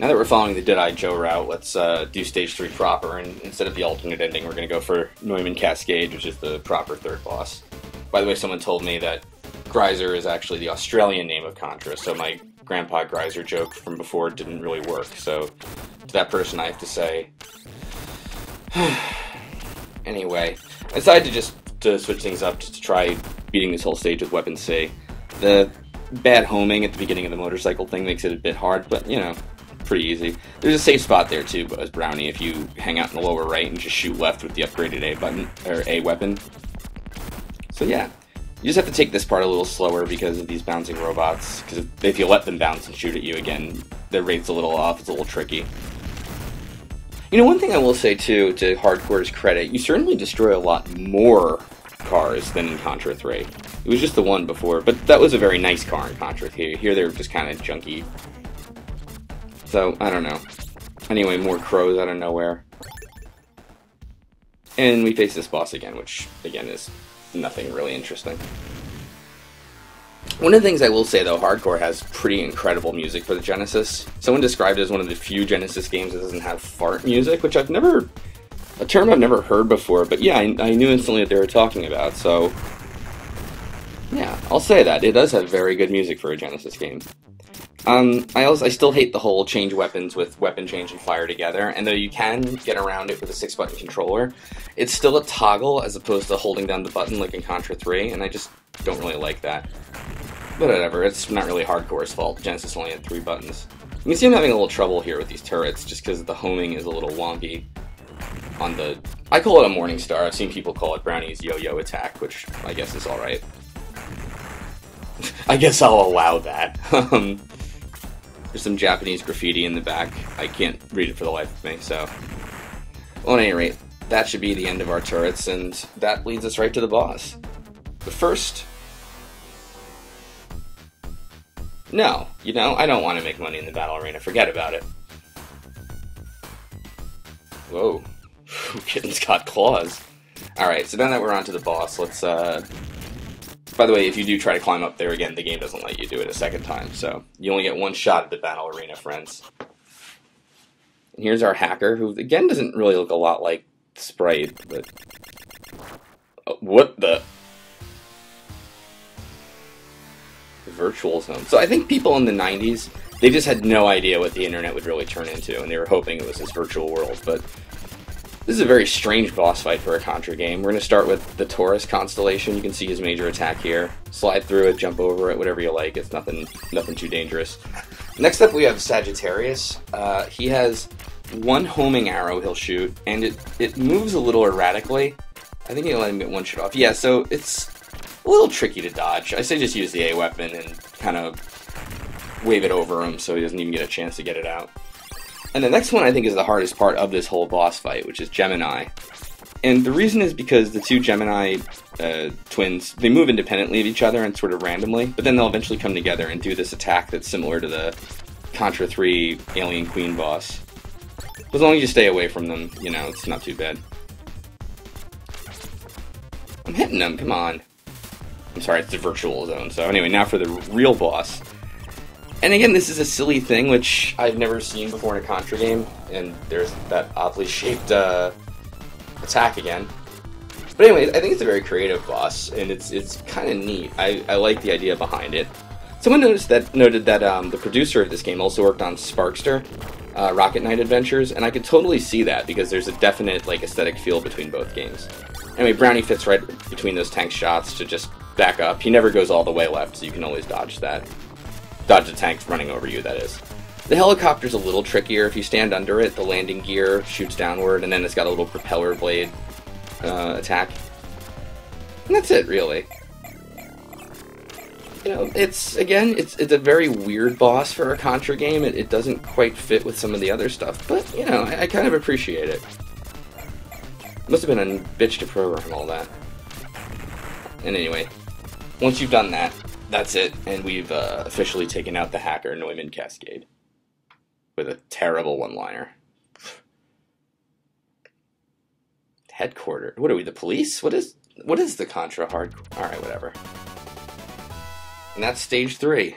Now that we're following the Dead-Eye Joe route, let's do Stage 3 proper, and instead of the alternate ending, we're going to go for Neumann Cascade, which is the proper third boss. By the way, someone told me that Geyser is actually the Australian name of Contra, so my Grandpa Geyser joke from before didn't really work, so to that person I have to say... Anyway, I decided to switch things up just to try beating this whole stage with Weapon C. The bad homing at the beginning of the motorcycle thing makes it a bit hard, but, you know, pretty easy. There's a safe spot there, too, as Brownie, if you hang out in the lower right and just shoot left with the upgraded A button, or A weapon. So, yeah. You just have to take this part a little slower because of these bouncing robots, because if you let them bounce and shoot at you again, the rate's a little off, it's a little tricky. You know, one thing I will say, too, to Hardcore's credit, you certainly destroy a lot more cars than in Contra 3. It was just the one before, but that was a very nice car in Contra 3. Here they were just kind of junky. So, I don't know. Anyway, more crows out of nowhere. And we face this boss again, which, again, is nothing really interesting. One of the things I will say, though, Hardcore has pretty incredible music for the Genesis. Someone described it as one of the few Genesis games that doesn't have fart music, which a term I've never heard before, but yeah, I knew instantly what they were talking about, so yeah, I'll say that. It does have very good music for a Genesis game. I still hate the whole change weapons with weapon change and fire together, and though you can get around it with a 6-button controller, it's still a toggle as opposed to holding down the button like in Contra 3, and I just don't really like that. But whatever, it's not really Hardcore's fault. Genesis only had 3 buttons. You can see I'm having a little trouble here with these turrets, just because the homing is a little wonky on the... I call it a Morning Star. I've seen people call it Brownie's yo-yo attack, which I guess is alright. I guess I'll allow that. There's some Japanese graffiti in the back. I can't read it for the life of me, so... Well, at any rate, that should be the end of our turrets, and that leads us right to the boss. But first... No, you know, I don't want to make money in the battle arena. Forget about it. Whoa. Kitten's got claws. Alright, so now that we're on to the boss, let's, By the way, if you do try to climb up there again, the game doesn't let you do it a second time, so you only get one shot at the battle arena, friends. And here's our hacker, who, again, doesn't really look a lot like Sprite, but... Oh, what the... Virtual zone. So I think people in the 90s, they just had no idea what the internet would really turn into, and they were hoping it was this virtual world, but this is a very strange boss fight for a Contra game. We're going to start with the Taurus constellation. You can see his major attack here. Slide through it, jump over it, whatever you like. It's nothing too dangerous. Next up we have Sagittarius. He has one homing arrow he'll shoot, and it moves a little erratically. I think he'll let him get one shot off. Yeah, so it's a little tricky to dodge. I say just use the A weapon and kind of wave it over him so he doesn't even get a chance to get it out. And the next one I think is the hardest part of this whole boss fight, which is Gemini. And the reason is because the two Gemini twins, they move independently of each other and sort of randomly, but then they'll eventually come together and do this attack that's similar to the Contra 3 Alien Queen boss. As long as you stay away from them, you know, it's not too bad. I'm hitting them, come on. I'm sorry, it's the virtual zone. So anyway, now for the real boss. And again, this is a silly thing, which I've never seen before in a Contra game. And there's that oddly shaped attack again. But anyway, I think it's a very creative boss, and it's kind of neat. I like the idea behind it. Someone noted that the producer of this game also worked on Sparkster, Rocket Knight Adventures, and I could totally see that because there's a definite like aesthetic feel between both games. Anyway, Brownie fits right between those tank shots to just back up. He never goes all the way left, so you can always dodge that. Dodge the tank running over you, that is. The helicopter's a little trickier. If you stand under it, the landing gear shoots downward, and then it's got a little propeller blade attack. And that's it, really. You know, it's a very weird boss for a Contra game. It doesn't quite fit with some of the other stuff, but, you know, I kind of appreciate it. Must have been a bitch to program all that. And anyway, once you've done that, that's it, and we've officially taken out the hacker Neumann Cascade. With a terrible one-liner. Headquarters. What are we, the police? What is the Contra hardcore? Alright, whatever. And that's stage 3.